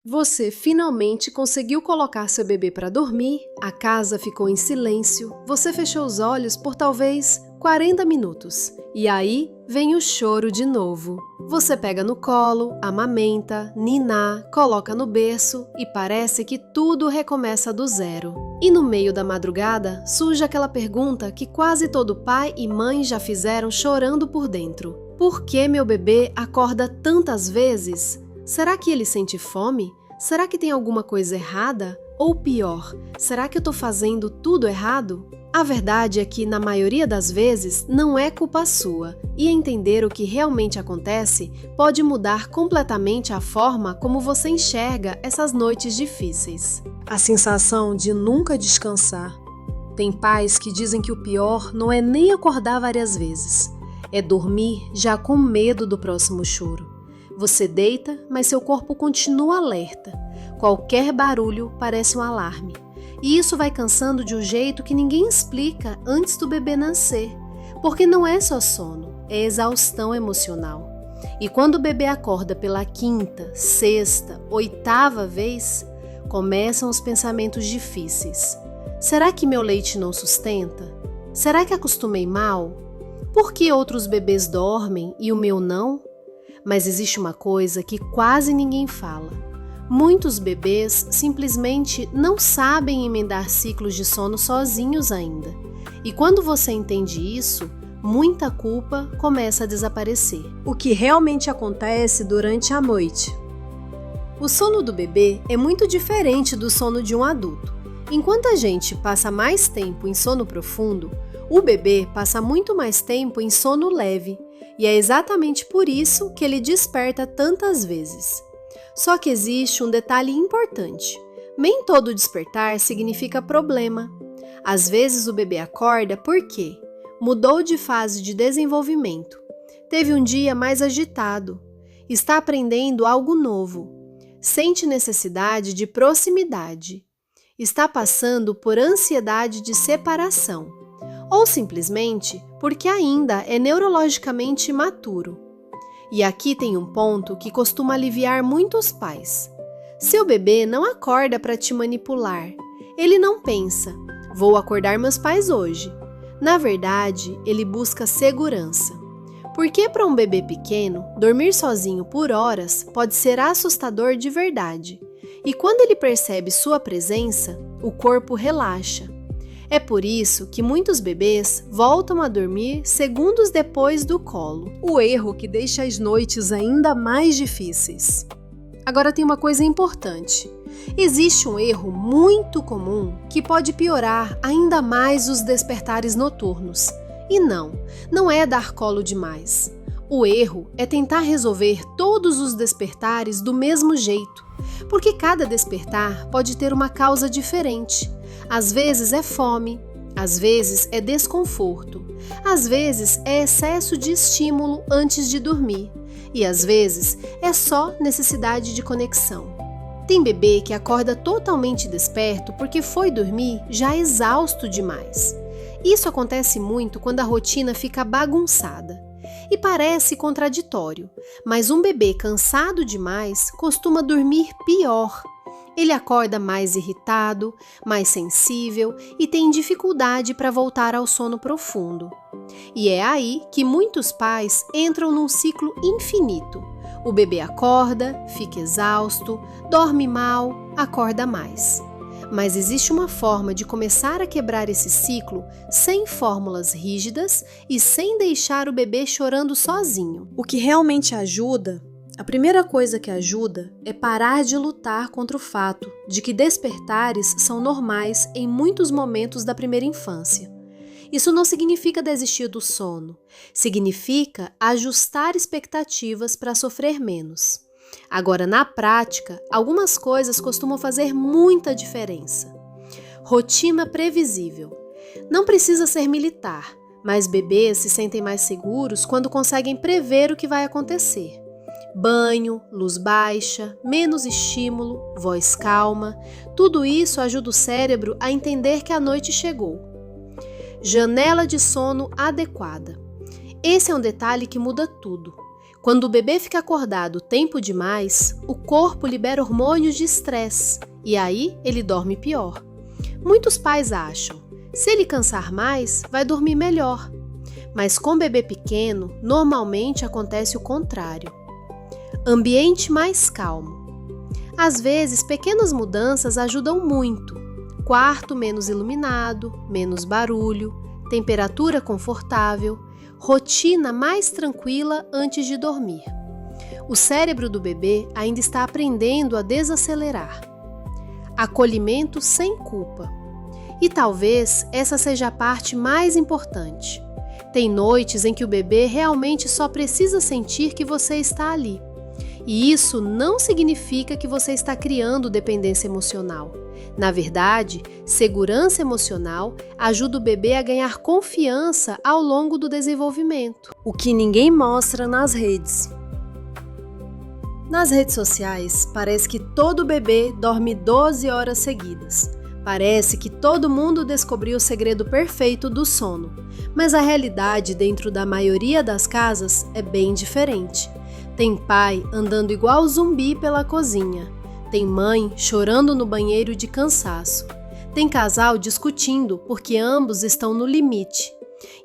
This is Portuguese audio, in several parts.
Você finalmente conseguiu colocar seu bebê para dormir, a casa ficou em silêncio, você fechou os olhos por talvez 40 minutos. E aí vem o choro de novo. Você pega no colo, amamenta, niná, coloca no berço e parece que tudo recomeça do zero. E no meio da madrugada surge aquela pergunta que quase todo pai e mãe já fizeram chorando por dentro. Por que meu bebê acorda tantas vezes? Será que ele sente fome? Será que tem alguma coisa errada? Ou pior, será que eu estou fazendo tudo errado? A verdade é que, na maioria das vezes, não é culpa sua, e entender o que realmente acontece pode mudar completamente a forma como você enxerga essas noites difíceis. A sensação de nunca descansar. Tem pais que dizem que o pior não é nem acordar várias vezes, é dormir já com medo do próximo choro. Você deita, mas seu corpo continua alerta. Qualquer barulho parece um alarme. E isso vai cansando de um jeito que ninguém explica antes do bebê nascer. Porque não é só sono, é exaustão emocional. E quando o bebê acorda pela quinta, sexta, oitava vez, começam os pensamentos difíceis. Será que meu leite não sustenta? Será que acostumei mal? Por que outros bebês dormem e o meu não? Mas existe uma coisa que quase ninguém fala. Muitos bebês simplesmente não sabem emendar ciclos de sono sozinhos ainda. E quando você entende isso, muita culpa começa a desaparecer. O que realmente acontece durante a noite? O sono do bebê é muito diferente do sono de um adulto. Enquanto a gente passa mais tempo em sono profundo, o bebê passa muito mais tempo em sono leve. E é exatamente por isso que ele desperta tantas vezes. Só que existe um detalhe importante. Nem todo despertar significa problema. Às vezes o bebê acorda porque mudou de fase de desenvolvimento, teve um dia mais agitado, está aprendendo algo novo, sente necessidade de proximidade, está passando por ansiedade de separação, ou simplesmente porque ainda é neurologicamente imaturo. E aqui tem um ponto que costuma aliviar muitos pais. Seu bebê não acorda para te manipular. Ele não pensa, vou acordar meus pais hoje. Na verdade, ele busca segurança. Porque para um bebê pequeno, dormir sozinho por horas pode ser assustador de verdade. E quando ele percebe sua presença, o corpo relaxa. É por isso que muitos bebês voltam a dormir segundos depois do colo. O erro que deixa as noites ainda mais difíceis. Agora tem uma coisa importante. Existe um erro muito comum que pode piorar ainda mais os despertares noturnos. E não é dar colo demais. O erro é tentar resolver todos os despertares do mesmo jeito, porque cada despertar pode ter uma causa diferente. Às vezes é fome, às vezes é desconforto, às vezes é excesso de estímulo antes de dormir e às vezes é só necessidade de conexão. Tem bebê que acorda totalmente desperto porque foi dormir já exausto demais. Isso acontece muito quando a rotina fica bagunçada. E parece contraditório, mas um bebê cansado demais costuma dormir pior. Ele acorda mais irritado, mais sensível e tem dificuldade para voltar ao sono profundo. E é aí que muitos pais entram num ciclo infinito. O bebê acorda, fica exausto, dorme mal, acorda mais. Mas existe uma forma de começar a quebrar esse ciclo sem fórmulas rígidas e sem deixar o bebê chorando sozinho. O que realmente ajuda, a primeira coisa que ajuda é parar de lutar contra o fato de que despertares são normais em muitos momentos da primeira infância. Isso não significa desistir do sono, significa ajustar expectativas para sofrer menos. Agora, na prática, algumas coisas costumam fazer muita diferença. Rotina previsível. Não precisa ser militar, mas bebês se sentem mais seguros quando conseguem prever o que vai acontecer. Banho, luz baixa, menos estímulo, voz calma, tudo isso ajuda o cérebro a entender que a noite chegou. Janela de sono adequada. Esse é um detalhe que muda tudo. Quando o bebê fica acordado tempo demais, o corpo libera hormônios de estresse e aí ele dorme pior. Muitos pais acham, se ele cansar mais, vai dormir melhor. Mas com bebê pequeno, normalmente acontece o contrário. Ambiente mais calmo. Às vezes, pequenas mudanças ajudam muito. Quarto menos iluminado, menos barulho, temperatura confortável, rotina mais tranquila antes de dormir. O cérebro do bebê ainda está aprendendo a desacelerar. Acolhimento sem culpa. E talvez essa seja a parte mais importante. Tem noites em que o bebê realmente só precisa sentir que você está ali. E isso não significa que você está criando dependência emocional. Na verdade, segurança emocional ajuda o bebê a ganhar confiança ao longo do desenvolvimento. O que ninguém mostra nas redes. Nas redes sociais, parece que todo bebê dorme 12 horas seguidas. Parece que todo mundo descobriu o segredo perfeito do sono, mas a realidade dentro da maioria das casas é bem diferente. Tem pai andando igual zumbi pela cozinha. Tem mãe chorando no banheiro de cansaço. Tem casal discutindo porque ambos estão no limite.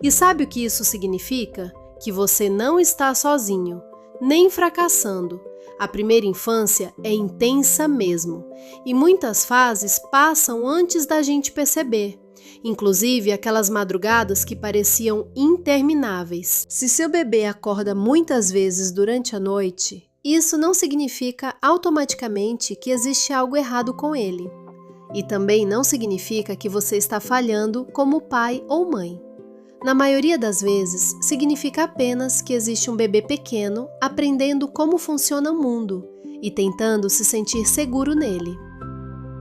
E sabe o que isso significa? Que você não está sozinho, nem fracassando. A primeira infância é intensa mesmo. E muitas fases passam antes da gente perceber. Inclusive aquelas madrugadas que pareciam intermináveis. Se seu bebê acorda muitas vezes durante a noite, isso não significa automaticamente que existe algo errado com ele. E também não significa que você está falhando como pai ou mãe. Na maioria das vezes, significa apenas que existe um bebê pequeno aprendendo como funciona o mundo e tentando se sentir seguro nele.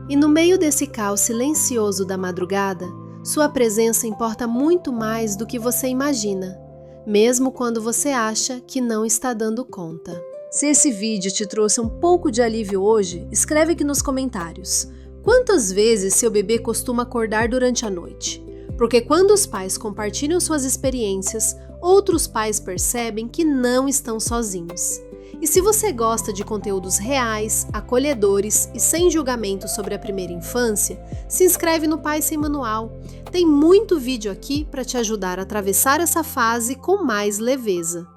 E no meio desse caos silencioso da madrugada, sua presença importa muito mais do que você imagina, mesmo quando você acha que não está dando conta. Se esse vídeo te trouxe um pouco de alívio hoje, escreve aqui nos comentários. Quantas vezes seu bebê costuma acordar durante a noite? Porque quando os pais compartilham suas experiências, outros pais percebem que não estão sozinhos. E se você gosta de conteúdos reais, acolhedores e sem julgamento sobre a primeira infância, se inscreve no Pai Sem Manual. Tem muito vídeo aqui para te ajudar a atravessar essa fase com mais leveza.